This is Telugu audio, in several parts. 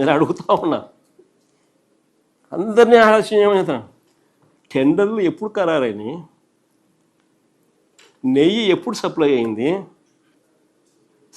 నేను అడుగుతా ఉన్నా, అందరినీ ఆలోచన. టెండర్లు ఎప్పుడు ఖరారైనాయి? నెయ్యి ఎప్పుడు సప్లై అయింది?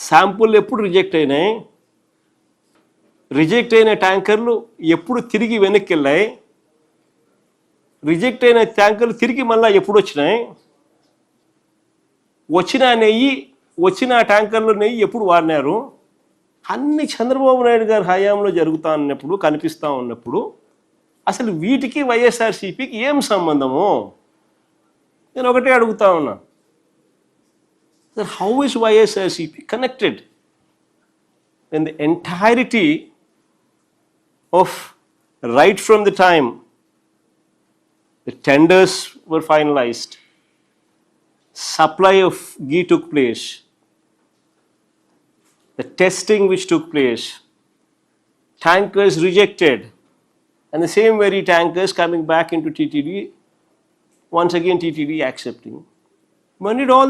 శాంపుల్ ఎప్పుడు రిజెక్ట్ అయినాయి? రిజెక్ట్ అయిన ట్యాంకర్లు ఎప్పుడు తిరిగి వెనక్కి వెళ్ళాయి? రిజెక్ట్ అయిన ట్యాంకర్లు తిరిగి మళ్ళీ ఎప్పుడు వచ్చినాయి? వచ్చిన ట్యాంకర్లు నెయ్యి ఎప్పుడు వాడినారు? అన్ని చంద్రబాబు నాయుడు గారి హయాంలో జరుగుతూ ఉన్నప్పుడు, కనిపిస్తూ ఉన్నప్పుడు అసలు వీటికి వైఎస్ఆర్సీపీకి ఏం సంబంధము? నేను ఒకటే అడుగుతా ఉన్నా. How is YSRCP connected in the entirety of right from the time the tenders were finalized, supply of ghee took place, the testing which took place, tankers rejected, and the same very tankers coming back into TTD, once again TTD accepting. When did all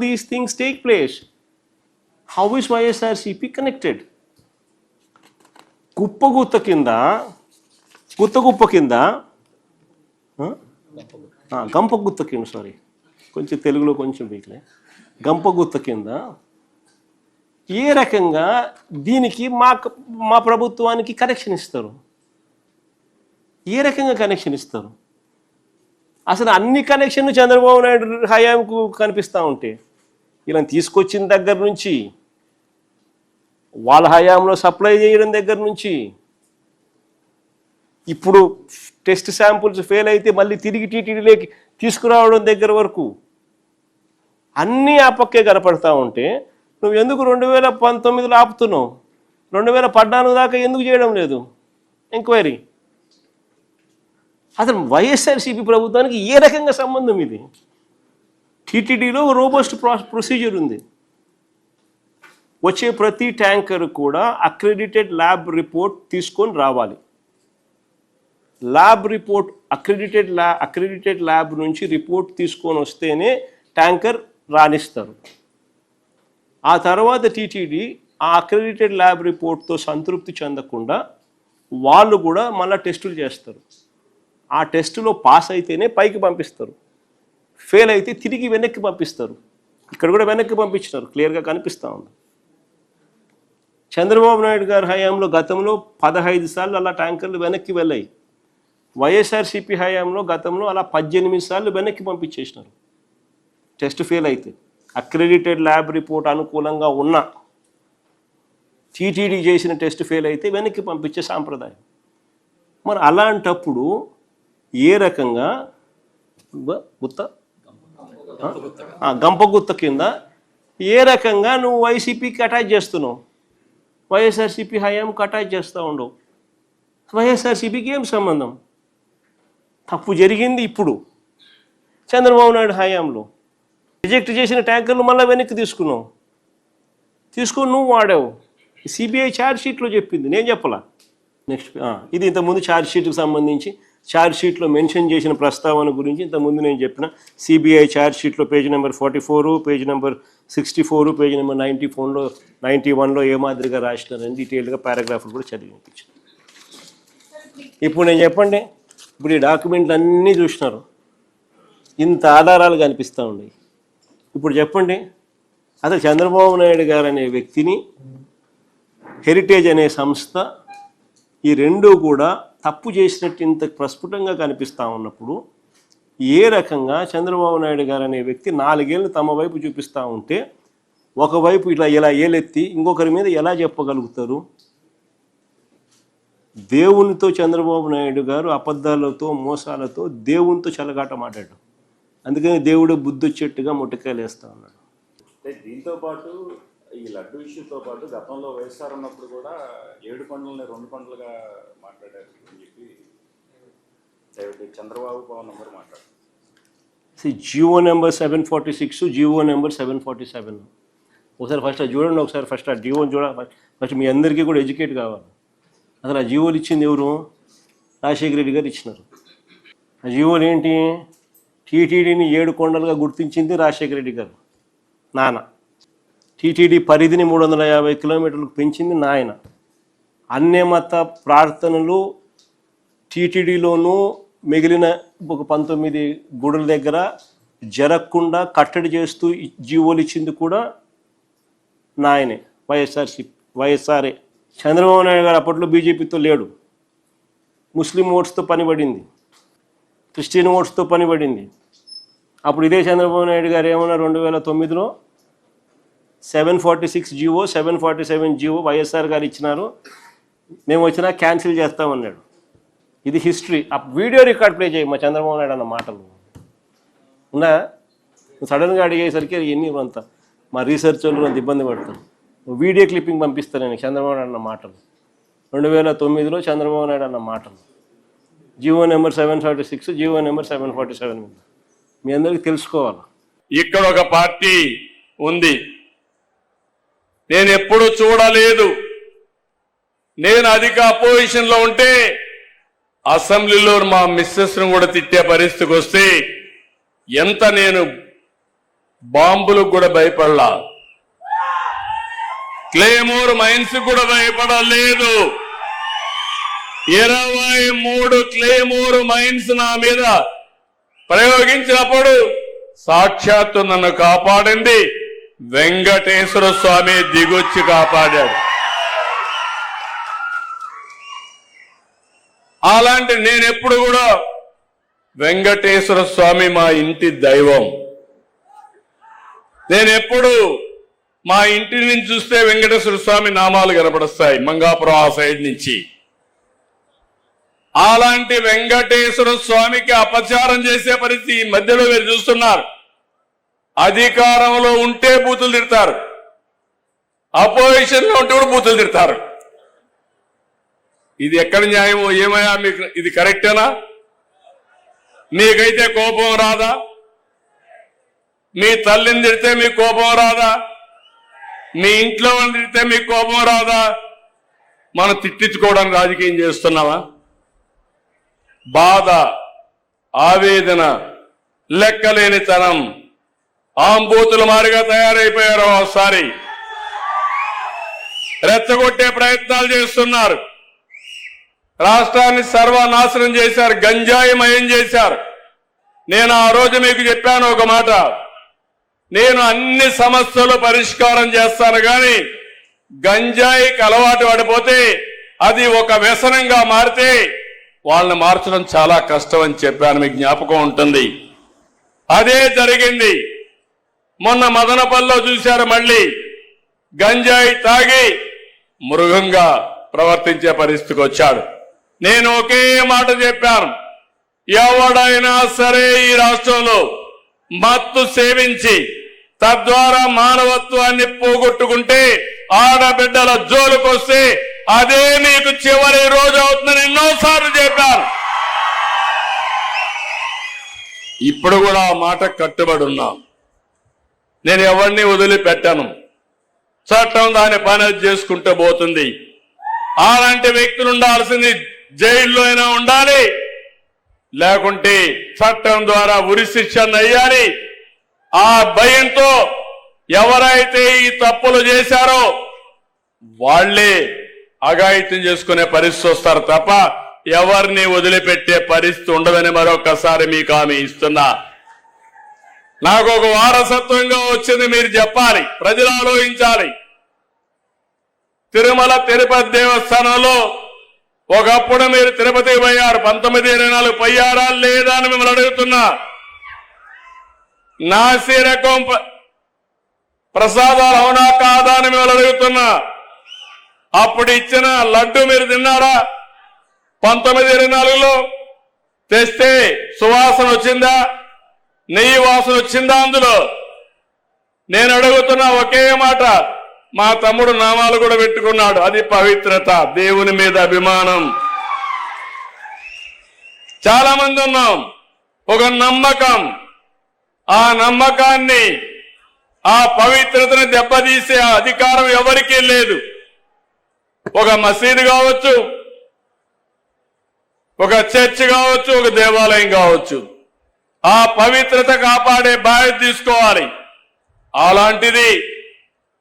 these things take place? How is YSRCP connected? గుత్త కింద గంప గుత్త కింద, సారీ కొంచెం తెలుగులో కొంచెం వీక్లే, గంప గుత్త కింద ఏ రకంగా దీనికి మా ప్రభుత్వానికి కనెక్షన్ ఇస్తారు? ఏ రకంగా కనెక్షన్ ఇస్తారు? అసలు అన్ని కనెక్షన్లు చంద్రబాబు నాయుడు హయాంకు కనిపిస్తూ ఉంటే, ఇలా తీసుకొచ్చిన దగ్గర నుంచి, వాళ్ళ హయాంలో సప్లై చేయడం దగ్గర నుంచి, ఇప్పుడు టెస్ట్ శాంపుల్స్ ఫెయిల్ అయితే మళ్ళీ తిరిగి టీటీడీలోకి తీసుకురావడం దగ్గర వరకు అన్నీ ఆ పక్కే కనపడతా ఉంటే నువ్వు ఎందుకు 2019లో ఆపుతున్నావు? 2014 దాకా ఎందుకు చేయడం లేదు ఎంక్వైరీ? అసలు వైఎస్ఆర్సీపీ ప్రభుత్వానికి ఏ రకంగా సంబంధం ఇది? టీటీడీలో రోబస్ట్ ప్రొసీజర్ ఉంది. వచ్చే ప్రతి ట్యాంకర్ కూడా అక్రెడిటెడ్ ల్యాబ్ రిపోర్ట్ తీసుకొని రావాలి. ల్యాబ్ రిపోర్ట్ అక్రెడిటెడ్ ల్యాబ్ నుంచి రిపోర్ట్ తీసుకొని వస్తేనే ట్యాంకర్ రాణిస్తారు. ఆ తర్వాత టీటీడీ ఆ అక్రెడిటెడ్ ల్యాబ్ రిపోర్ట్తో సంతృప్తి చెందకుండా వాళ్ళు కూడా మళ్ళీ టెస్టులు చేస్తారు. ఆ టెస్టులో పాస్ అయితేనే పైకి పంపిస్తారు, ఫెయిల్ అయితే తిరిగి వెనక్కి పంపిస్తారు. ఇక్కడ కూడా వెనక్కి పంపించినారు, క్లియర్గా కనిపిస్తూ ఉంది. చంద్రబాబు నాయుడు గారి హయాంలో గతంలో 15 సార్లు అలా ట్యాంకర్లు వెనక్కి వెళ్ళాయి. వైఎస్ఆర్సీపీ హయాంలో గతంలో అలా 18 సార్లు వెనక్కి పంపించేసినారు టెస్ట్ ఫెయిల్ అయితే. అక్రెడిటెడ్ ల్యాబ్ రిపోర్ట్ అనుకూలంగా ఉన్న టీటీడీ చేసిన టెస్ట్ ఫెయిల్ అయితే వెనక్కి పంపించే సాంప్రదాయం. మరి అలాంటప్పుడు ఏ రకంగా గంప గుత్త కింద ఏ రకంగా నువ్వు వైసీపీకి అటాచ్ చేస్తున్నావు? వైఎస్ఆర్సీపీ హయాంకి అటాచ్ చేస్తూ ఉండవు. వైఎస్ఆర్సీపీకి ఏం సంబంధం? తప్పు జరిగింది ఇప్పుడు చంద్రబాబు నాయుడు హయాంలో. రిజెక్ట్ చేసిన ట్యాంకర్లు మళ్ళీ వెనక్కి తీసుకొని నువ్వు వాడావు. సిబిఐ ఛార్జ్ షీట్లో చెప్పింది, నేను చెప్పలా. నెక్స్ట్ ఇది ఇంతకుముందు ఛార్జ్ షీట్కి సంబంధించి ఛార్జ్ షీట్లో మెన్షన్ చేసిన ప్రస్తావన గురించి ఇంతకుముందు నేను చెప్పిన. సిబిఐ ఛార్జ్ షీట్లో page number 44, page number 64, page number 91లో ఏ మాదిరిగా రాసినారని డీటెయిల్గా పారాగ్రాఫ్లు కూడా చదివి వినిపించాను. ఇప్పుడు నేను చెప్పండి, ఇప్పుడు ఈ డాక్యుమెంట్లు అన్నీ చూసినారు, ఇంత ఆధారాలు కనిపిస్తూ ఉన్నాయి. ఇప్పుడు చెప్పండి, అసలు చంద్రబాబు నాయుడు గారు అనే వ్యక్తిని, హెరిటేజ్ అనే సంస్థ, ఈ రెండూ కూడా తప్పు చేసినట్టు ఇంత ప్రస్ఫుటంగా కనిపిస్తూ ఉన్నప్పుడు ఏ రకంగా చంద్రబాబు నాయుడు గారు అనే వ్యక్తి 4 ఏళ్ళు తమ వైపు చూపిస్తూ ఉంటే ఒకవైపు ఇలా ఏలెత్తి ఇంకొకరి మీద ఎలా చెప్పగలుగుతారు? దేవునితో చంద్రబాబు నాయుడు గారు అబద్ధాలతో మోసాలతో దేవునితో చెలగాట మాట్లాడు. అందుకని దేవుడు బుద్ధి వచ్చేట్టుగా మొట్టకాయలు వేస్తూ ఉన్నాడు. దీంతో పాటు ఈ లడ్డు ఇష్యూతో పాటు గతంలో వైఎస్ఆర్ ఉన్నప్పుడు కూడా 7 కొండలని 2 కొండలుగా మాట్లాడారు అని చెప్పి చంద్రబాబు పవన్ నెంబర్ మాట్లాడారు. Jio number 746, Jio number 747. ఒకసారి ఫస్ట్ అది చూడండి, ఒకసారి ఫస్ట్ ఆ జియోని చూడాలి. ఫస్ట్ మీ అందరికీ కూడా ఎడ్యుకేట్ కావాలి. అసలు ఆ జియోలు ఇచ్చింది ఎవరు? రాజశేఖర రెడ్డి గారు ఇచ్చినారు. ఆ జియోలు ఏంటి? టీటీడీని 7 కొండలుగా గుర్తించింది రాజశేఖర రెడ్డి గారు నాన్న. టీటీడీ పరిధిని 350 కిలోమీటర్లకు పెంచింది నాయన. అన్యమత ప్రార్థనలు టీటీడీలోనూ మిగిలిన ఒక 19 గుడుల దగ్గర జరగకుండా కట్టడి చేస్తూ జీవోలు ఇచ్చింది కూడా నాయనే, వైఎస్ఆర్ఏ. చంద్రబాబు నాయుడు గారు అప్పట్లో బీజేపీతో లేడు, ముస్లిం ఓట్స్తో పనిపడింది, క్రిస్టియన్ ఓట్స్తో పనిపడింది. అప్పుడు ఇదే చంద్రబాబు నాయుడు గారు ఏమన్నా 2009లో 746 జీవో 747 జీవో వైఎస్ఆర్ గారు ఇచ్చినారు, మేము వచ్చినా క్యాన్సిల్ చేస్తామన్నాడు. ఇది హిస్టరీ. ఆ వీడియో రికార్డ్ ప్లే చేయి మా చంద్రబాబు నాయుడు అన్న మాటలు ఉన్నా. సడన్గా అడిగేసరికి ఎన్ని అంత మా రీసెర్చ్ వాళ్ళు అంత ఇబ్బంది పడతారు. వీడియో క్లిప్పింగ్ పంపిస్తాను నేను చంద్రబాబు నాయుడు అన్న మాటలు, 2009లో చంద్రబాబు నాయుడు అన్న మాటలు, జీవో నెంబర్ 746, జీవో నెంబర్ 747 మీద మీ అందరికీ తెలుసుకోవాలి. ఇక్కడ ఒక పార్టీ ఉంది, నేను ఎప్పుడు చూడలేదు. నేను అధిక అపోజిషన్ లో ఉంటే అసెంబ్లీలో మా మిస్సెస్ ను కూడా తిట్టే పరిస్థితికి వస్తే ఎంత నేను బాంబులకు కూడా భయపడలా, క్లేమోర్ మైన్స్ కూడా భయపడలేదు. 23 క్లేమోర్ మైన్స్ నా మీద ప్రయోగించినప్పుడు సాక్షాత్తు నన్ను కాపాడింది వెంకటేశ్వర స్వామి దిగొచ్చి కాపాడాడు. అలాంటి నేను ఎప్పుడు కూడా వెంకటేశ్వర స్వామి మా ఇంటి దైవం. నేను ఎప్పుడు మా ఇంటి నుంచి చూస్తే వెంకటేశ్వర స్వామి నామాలు కనపడస్తాయి మంగాపురం ఆ సైడ్ నుంచి. అలాంటి వెంకటేశ్వర స్వామికి అపచారం చేసే పరిస్థితి ఈ మధ్యలో మీరు చూస్తున్నారు. అధికారంలో ఉంటే బూతులు తిడతారు, అపోజిషన్ లో ఉంటే కూడా బూతులు తిడతారు. ఇది ఎక్కడ న్యాయమో ఏమయ్యా, మీకు ఇది కరెక్టేనా? మీకైతే కోపం రాదా? మీ తల్లిని తిడితే మీకు కోపం రాదా? మీ ఇంట్లో వాళ్ళని తిడితే మీకు కోపం రాదా? మనం తిట్టించుకోవడానికి రాజకీయం చేస్తున్నావా? బాధ, ఆవేదన, లెక్కలేనితనం, ఆంబూతుల మారిగా తయారైపోయారు. ఒకసారి రెచ్చగొట్టే ప్రయత్నాలు చేస్తున్నారు, రాష్ట్రాన్ని సర్వనాశనం చేశారు, గంజాయిమయం చేశారు. నేను ఆ రోజు మీకు చెప్పాను ఒక మాట, నేను అన్ని సమస్యలు పరిష్కారం చేస్తాను కానీ గంజాయికి అలవాటు పడిపోతే అది ఒక వ్యసనంగా మారితే వాళ్ళని మార్చడం చాలా కష్టం అని చెప్పాను, మీకు జ్ఞాపకం ఉంటుంది. అదే జరిగింది. మొన్న మదనపల్లిలో చూశారు, మళ్ళీ గంజాయి తాగి మృగంగా ప్రవర్తించే పరిస్థితికి వచ్చాడు. నేను ఒకే మాట చెప్పాను, ఎవడైనా సరే ఈ రాష్ట్రంలో మత్తు సేవించి తద్వారా మానవత్వాన్ని పోగొట్టుకుంటే ఆడబిడ్డల జోలుకొస్తే అదే మీకు చివరి రోజు అవుతుందని ఎన్నోసార్లు చెప్పాను. ఇప్పుడు కూడా ఆ మాట కట్టుబడి ఉన్నాం. నేను ఎవరిని వదిలిపెట్టాను, చట్టం దాని పని చేసుకుంటూ పోతుంది. అలాంటి వ్యక్తులు ఉండాల్సింది జైల్లో అయినా ఉండాలి, లేకుంటే చట్టం ద్వారా ఉరి శిక్ష అయ్యాలి. ఆ భయంతో ఎవరైతే ఈ తప్పులు చేశారో వాళ్లే అఘాయిత్యం చేసుకునే పరిస్థితి వస్తారు తప్ప ఎవరిని వదిలిపెట్టే పరిస్థితి ఉండదని మరొకసారి మీకు హామీ ఇస్తున్నా. నాకు ఒక వారసత్వంగా వచ్చింది మీరు చెప్పాలి, ప్రజలు ఆలోచించాలి. తిరుమల తిరుపతి దేవస్థానంలో ఒకప్పుడు మీరు తిరుపతికి పోయారు, 1924 పోయారా లేదా అని మిమ్మల్ని అడుగుతున్నా. నాసి రకం ప్రసాదాలు అవునా కాదా అని మిమ్మల్ని అడుగుతున్నా. అప్పుడు ఇచ్చిన లడ్డు మీరు తిన్నారా? 1924లో తెస్తే సువాసన వచ్చిందా? నెయ్యి వాసన వచ్చిందా అందులో? నేను అడుగుతున్నా ఒకే మాట, మా తమ్ముడు నామాలు కూడా పెట్టుకున్నాడు, అది పవిత్రత, దేవుని మీద అభిమానం. చాలా మంది ఉన్నాం, ఒక నమ్మకం, ఆ నమ్మకాన్ని ఆ పవిత్రతను దెబ్బతీసే అధికారం ఎవరికీ లేదు. ఒక మసీదు కావచ్చు, ఒక చర్చ్ కావచ్చు, ఒక దేవాలయం కావచ్చు, ఆ పవిత్రత కాపాడే బాధ్యత తీసుకోవాలి. అలాంటిది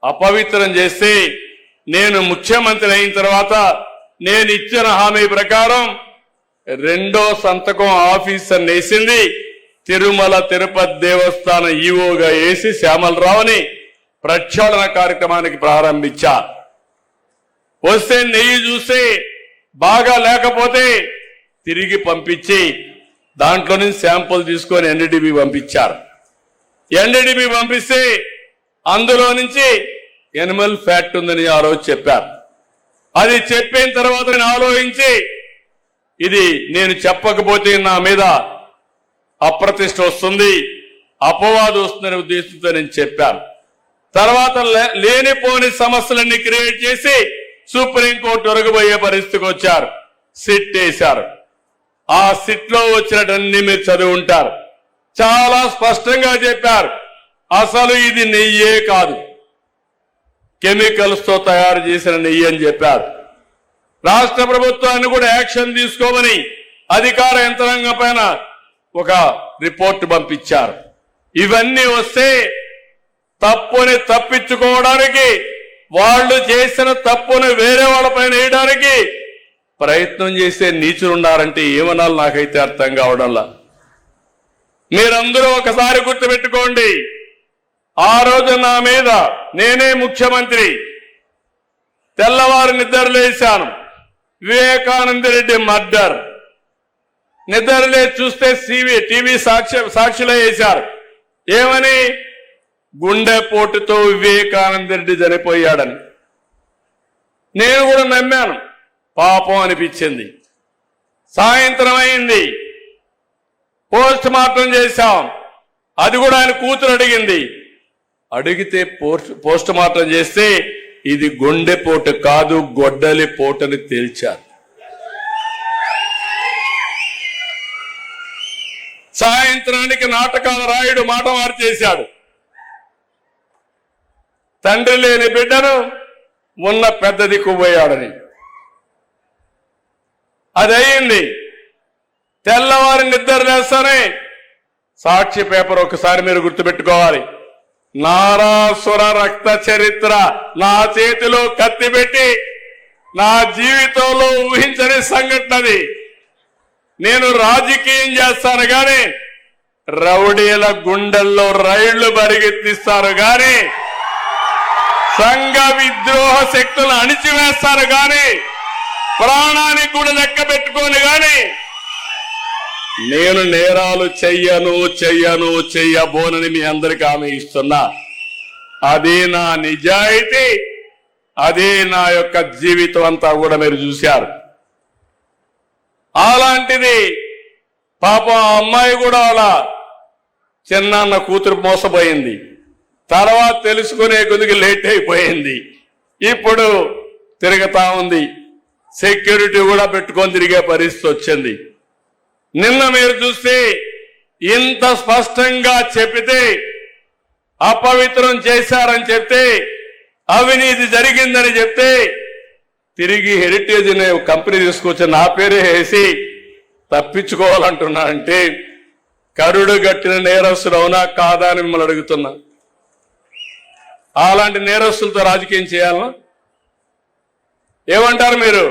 అపవిత్రం చేస్తే నేను ముఖ్యమంత్రి అయిన తర్వాత నేను ఇచ్చిన హామీ ప్రకారం రెండో సంతకం ఆఫీసర్ వేసింది. తిరుమల తిరుపతి దేవస్థానం ఈవోగా వేసి శ్యామలరావుని ప్రక్షాళన కార్యక్రమానికి ప్రారంభించారు. వస్తే నెయ్యి చూస్తే బాగా లేకపోతే తిరిగి పంపించి దాంట్లో నుంచి శాంపుల్ తీసుకొని ఎన్డీడీబీ పంపించారు. ఎన్డీడీబీ పంపిస్తే అందులో నుంచి ఎనిమల్ ఫ్యాట్ ఉందని ఆ రోజు చెప్పారు. అది చెప్పిన తర్వాత నేను ఆలోచించి ఇది నేను చెప్పకపోతే నా మీద అప్రతిష్ట వస్తుంది, అపవాదు వస్తుందనే ఉద్దేశంతో నేను చెప్పాను. తర్వాత లేనిపోని సమస్యలన్నీ క్రియేట్ చేసి సుప్రీంకోర్టు ఒరగబోయే పరిస్థితికి వచ్చారు. సిట్ వేశారు. ఆ సిట్ లో వచ్చినటన్నీ మీరు చదివి ఉంటారు. చాలా స్పష్టంగా చెప్పారు, అసలు ఇది నెయ్యే కాదు, కెమికల్స్ తో తయారు చేసిన నెయ్యి అని చెప్పారు. రాష్ట్ర ప్రభుత్వాన్ని కూడా యాక్షన్ తీసుకోమని అధికార యంత్రాంగం పైన ఒక రిపోర్ట్ పంపించారు. ఇవన్నీ వస్తే తప్పుని తప్పించుకోవడానికి, వాళ్ళు చేసిన తప్పుని వేరే వాళ్ళపైన వేయడానికి ప్రయత్నం చేసే నీచులున్నారంటే ఏమనాలి నాకైతే అర్థం కావడంలా. మీరందరూ ఒకసారి గుర్తుపెట్టుకోండి, ఆ రోజు నా మీద నేనే ముఖ్యమంత్రి, తెల్లవారు నిద్రలేశాను, వివేకానంద రెడ్డి మర్డర్, నిద్రలే చూస్తే టీవీ సాక్షిలో వేశారు. ఏమని? గుండెపోటుతో వివేకానంద రెడ్డి చనిపోయాడని. నేను కూడా నమ్మాను, పాపం అనిపించింది. సాయంత్రం అయింది, పోస్ట్ మార్టం చేశాం. అది కూడా ఆయన కూతురు అడిగింది. అడిగితే పోస్ట్ మార్టం చేస్తే ఇది గుండెపోటు కాదు, గొడ్డలి పోటని తేల్చారు. సాయంత్రానికి నాటకాల రాయుడు మాట మార్చేశాడు. తండ్రి లేని బిడ్డను ఉన్న పెద్ద దిక్కుపోయాడని. అది అయింది. తెల్లవారి నిద్ర లేస్తానే సాక్షి పేపర్ ఒకసారి మీరు గుర్తుపెట్టుకోవాలి. నారాసుర రక్త చరిత్ర నా చేతిలో కత్తి పెట్టి నా జీవితంలో ఊహించని సంఘటనది. నేను రాజకీయం చేస్తాను గాని రౌడీల గుండెల్లో రైళ్లు పరిగెత్తిస్తారు గాని సంఘ విద్రోహ శక్తులను అణిచివేస్తారు గాని ప్రాణానికి కూడా లెక్క పెట్టుకోని గాని నేను నేరాలు చెయ్యబోనని మీ అందరికీ హామీ ఇస్తున్నా. అదే నా నిజాయితీ, అదే నా యొక్క జీవితం అంతా కూడా మీరు చూశారు. అలాంటిది పాపం ఆ అమ్మాయి కూడా అలా చిన్నాన్న కూతురు మోసపోయింది. తర్వాత తెలుసుకునే కొద్దిగా లేట్ అయిపోయింది. ఇప్పుడు తిరుగుతా ఉంది. సెక్యూరిటీ కూడా పెట్టుకొని తిరిగే పరిస్థితి వచ్చింది. నిన్న మీరు చూస్తే ఇంత స్పష్టంగా చెప్పితే, అపవిత్రం చేశారని చెప్తే, అవినీతి జరిగిందని చెప్తే తిరిగి హెరిటేజ్ అనే కంపెనీ తీసుకొచ్చి నా పేరే వేసి తప్పించుకోవాలంటున్నారంటే కరుడు గట్టిన నేరస్తులు అవునా కాదా అని మిమ్మల్ని అడుగుతున్నా. అలాంటి నేరస్తులతో రాజకీయం చేయాలనా? ఏమంటారు మీరు?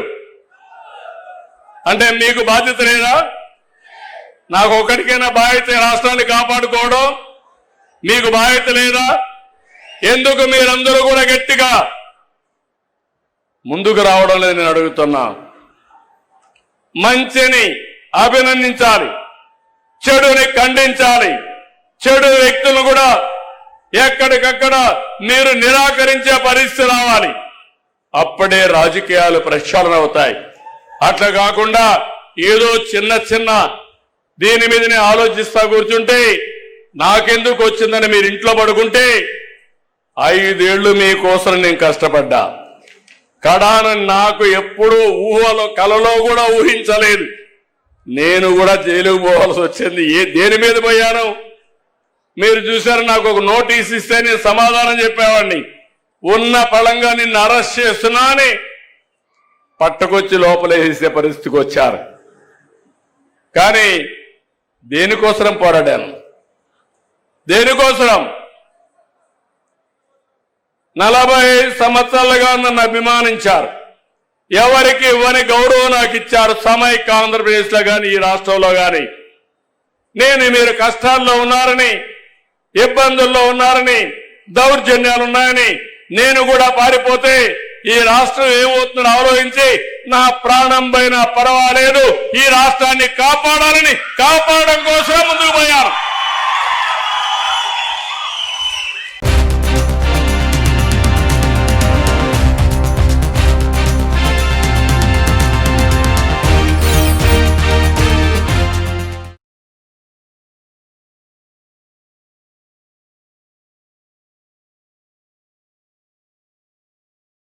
అంటే మీకు బాధ్యత లేదా? నాకు ఒకటికైనా బాధ్యత, రాష్ట్రాన్ని కాపాడుకోవడం మీకు బాధ్యత లేదా? ఎందుకు మీరందరూ కూడా గట్టిగా ముందుకు రావడం లేదు నేను అడుగుతున్నా. మంచిని అభినందించాలి, చెడుని ఖండించాలి, చెడు వ్యక్తులను కూడా ఎక్కడికక్కడ మీరు నిరాకరించే పరిస్థితి రావాలి. అప్పుడే రాజకీయాలు ప్రక్షాళన అవుతాయి. అట్లా కాకుండా ఏదో చిన్న దీని మీదనే ఆలోచిస్తా కూర్చుంటే నాకెందుకు వచ్చిందని మీరు ఇంట్లో పడుకుంటే 5 ఏళ్లు మీకోసం నేను కష్టపడ్డా. కడాన నాకు ఎప్పుడూ కలలో కూడా ఊహించలేదు. నేను కూడా జైలుకు పోవాల్సి వచ్చింది. దేని మీద పోయాను మీరు చూశారు. నాకు ఒక నోటీస్ ఇస్తే నేను సమాధానం చెప్పేవాడిని. ఉన్న పళంగా నిన్ను అరెస్ట్ చేస్తున్నా అని పట్టుకొచ్చి లోపలేసే పరిస్థితికి వచ్చారు. కానీ దేనికోసం పోరాడాను? దేనికోసం? 45 సంవత్సరాలుగా నన్ను అభిమానించారు. ఎవరికి ఇవ్వని గౌరవం నాకు ఇచ్చారు. సమైక్య ఆంధ్రప్రదేశ్ లో గాని ఈ రాష్ట్రంలో గాని నేను మీరు కష్టాల్లో ఉన్నారని, ఇబ్బందుల్లో ఉన్నారని, దౌర్జన్యాలు ఉన్నాయని నేను కూడా పారిపోతే ఈ రాష్ట్రం ఏమవుతుందో ఆలోచించి నా ప్రాణం పైన పర్వాలేదు ఈ రాష్ట్రాన్ని కాపాడాలని కాపాడడం కోసం ముందుకు పోయారు.